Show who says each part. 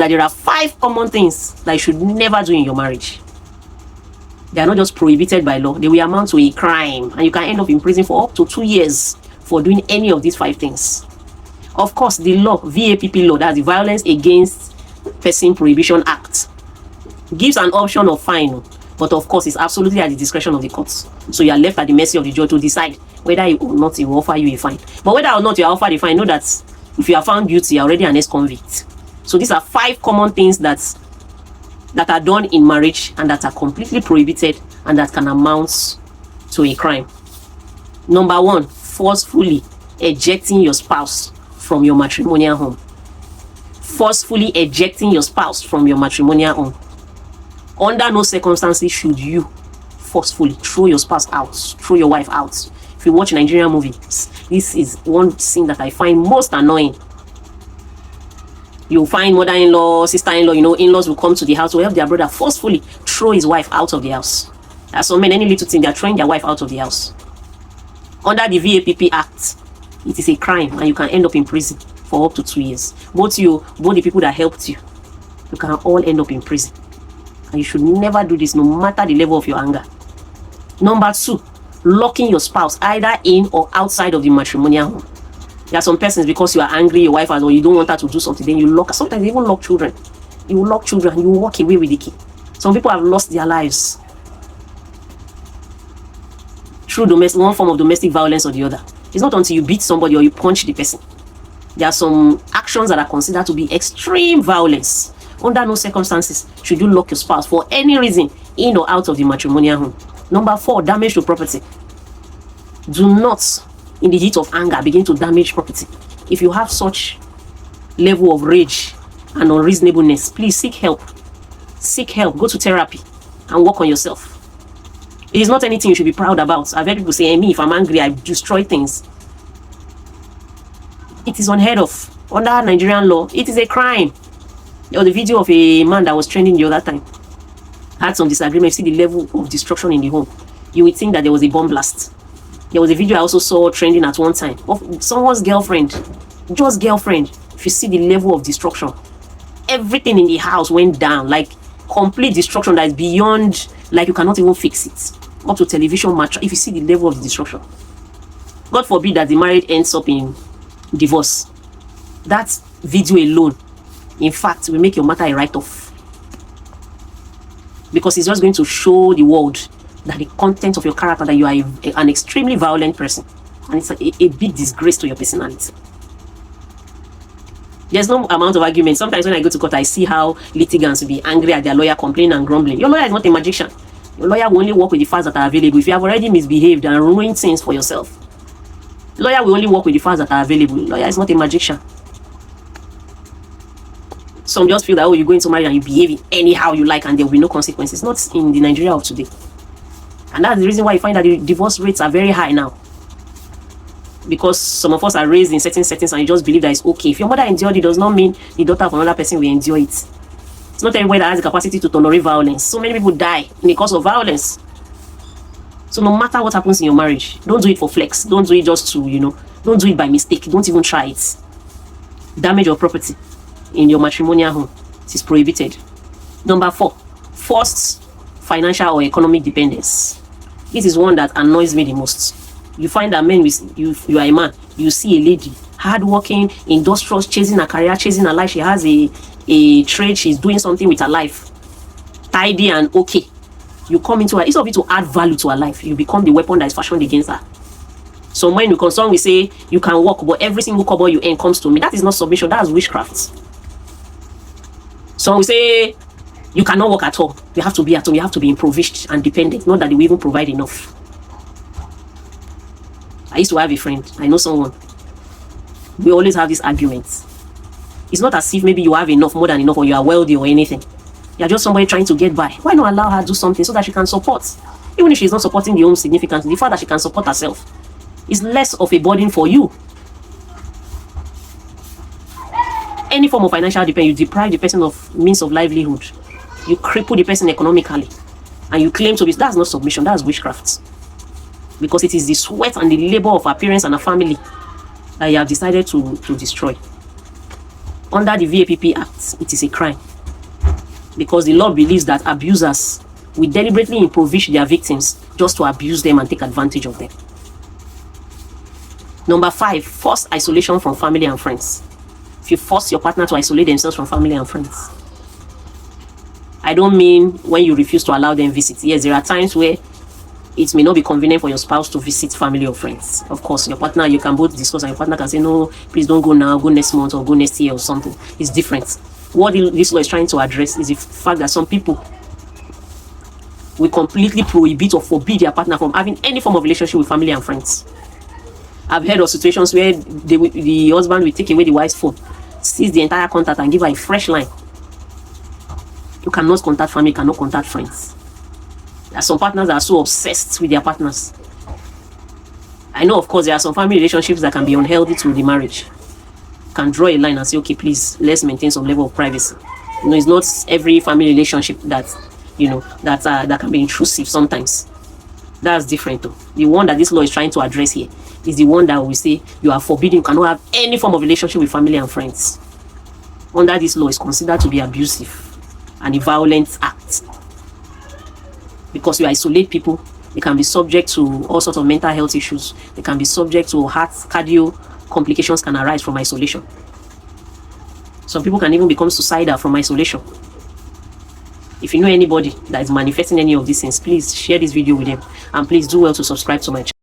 Speaker 1: that there are 5 common things that you should never do in your marriage. They are not just prohibited by law, they will amount to a crime, and you can end up in prison for up to 2 years for doing any of these 5 things. Of course, the law, VAPP law, that's the Violence Against Person Prohibition Act, gives an option of fine, but of course, it's absolutely at the discretion of the courts. So you are left at the mercy of the judge to decide whether or not he will offer you a fine. But whether or not you are offered a fine, know that if you are found guilty, you are already an ex-convict. So these are 5 common things that are done in marriage and that are completely prohibited and that can amount to a crime. Number 1, forcefully ejecting your spouse from your matrimonial home. Forcefully ejecting your spouse from your matrimonial home. Under no circumstances should you forcefully throw your spouse out, throw your wife out. If you watch Nigerian movies, this is one scene that I find most annoying. You'll find mother-in-law, sister-in-law, in-laws will come to the house to help their brother forcefully throw his wife out of the house. There are some men, any little thing, they're throwing their wife out of the house. Under the VAPP Act, it is a crime and you can end up in prison for up to 2 years. Both the people that helped you, you can all end up in prison. And you should never do this, no matter the level of your anger. Number 2, locking your spouse either in or outside of the matrimonial home. There are some persons, because you are angry, your wife has, or you don't want her to do something, then you lock her. Sometimes you even lock children. You will lock children, you will walk away with the key. Some people have lost their lives through one form of domestic violence or the other. It's not until you beat somebody or you punch the person. There are some actions that are considered to be extreme violence. Under no circumstances should you lock your spouse for any reason in or out of the matrimonial home. Number 4, damage to property. Do not, in the heat of anger, begin to damage property. If you have such level of rage and unreasonableness, please seek help. Seek help. Go to therapy and work on yourself. It is not anything you should be proud about. I've heard people say, me, if I'm angry, I destroy things. It is unheard of. Under Nigerian law, it is a crime. There was a video of a man that was trending the other time. Had some disagreement. You see the level of destruction in the home. You would think that there was a bomb blast. There was a video I also saw trending at one time of someone's girlfriend. Just girlfriend. If you see the level of destruction. Everything in the house went down. Like complete destruction that is beyond, like you cannot even fix it. Up to television match. If you see the level of the destruction. God forbid that the marriage ends up in divorce. That video alone, in fact, will make your matter a write-off. Because it's just going to show the world that the content of your character, that you are an extremely violent person. And it's a big disgrace to your personality. There's no amount of argument. Sometimes when I go to court, I see how litigants will be angry at their lawyer, complaining and grumbling. Your lawyer is not a magician. Your lawyer will only work with the facts that are available. If you have already misbehaved and ruined things for yourself, lawyer will only work with the facts that are available. Lawyer is not a magician. Some just feel that, oh, you go into marriage and you behave anyhow you like and there will be no consequences. Not in the Nigeria of today. And that's the reason why you find that the divorce rates are very high now. Because some of us are raised in certain settings and you just believe that it's okay. If your mother endured it, does not mean the daughter of another person will endure it. It's not everybody that has the capacity to tolerate violence. So many people die in the cause of violence. So no matter what happens in your marriage, don't do it for flex. Don't do it just to, don't do it by mistake. Don't even try it. Damage your property in your matrimonial home, it is prohibited. Number 4, forced financial or economic dependence. This is one that annoys me the most. You find that men, you are a man, you see a lady, hardworking, industrious, chasing a career, chasing a life. She has a trade, she's doing something with her life, tidy and okay. You come into her, instead of it to add value to her life, you become the weapon that is fashioned against her. So when you concern, we say you can work, but every single kobo you earn comes to me. That is not submission, that is witchcraft. So we say you cannot work at all. You have to be at home. You have to be impoverished and dependent. Not that they will even provide enough. I used to have a friend. I know someone. We always have these arguments. It's not as if maybe you have enough, more than enough, or you are wealthy or anything. You're just somebody trying to get by. Why not allow her to do something so that she can support? Even if she's not supporting the home significantly, the fact that she can support herself is less of a burden for you. Any form of financial dependence, you deprive the person of means of livelihood. You cripple the person economically. And you claim to be, that's not submission, that's witchcraft. Because it is the sweat and the labor of her parents and her family that you have decided to destroy. Under the VAPP Act, it is a crime, because the law believes that abusers will deliberately impoverish their victims just to abuse them and take advantage of them. Number 5, forced isolation from family and friends. If you force your partner to isolate themselves from family and friends, I don't mean when you refuse to allow them visit. Yes, there are times where it may not be convenient for your spouse to visit family or friends. Of course, your partner, you can both discuss, and your partner can say, no, please don't go now, go next month or go next year or something. It's different. What this law is trying to address is the fact that some people will completely prohibit or forbid their partner from having any form of relationship with family and friends. I've heard of situations where the husband will take away the wife's phone, seize the entire contact, and give her a fresh line. You cannot contact family, you cannot contact friends. There are some partners that are so obsessed with their partners. I know, of course, there are some family relationships that can be unhealthy to the marriage. You can draw a line and say, okay, please, let's maintain some level of privacy. You know, it's not every family relationship that, that can be intrusive sometimes. That's different though. The one that this law is trying to address here is the one that we say you are forbidden, you cannot have any form of relationship with family and friends. Under this law is considered to be abusive and a violent act, because you isolate people. They can be subject to all sorts of mental health issues. They can be subject to cardio complications can arise from isolation. Some people can even become suicidal from isolation. If you know anybody that is manifesting any of these things, please share this video with them, and please do well to subscribe to my channel.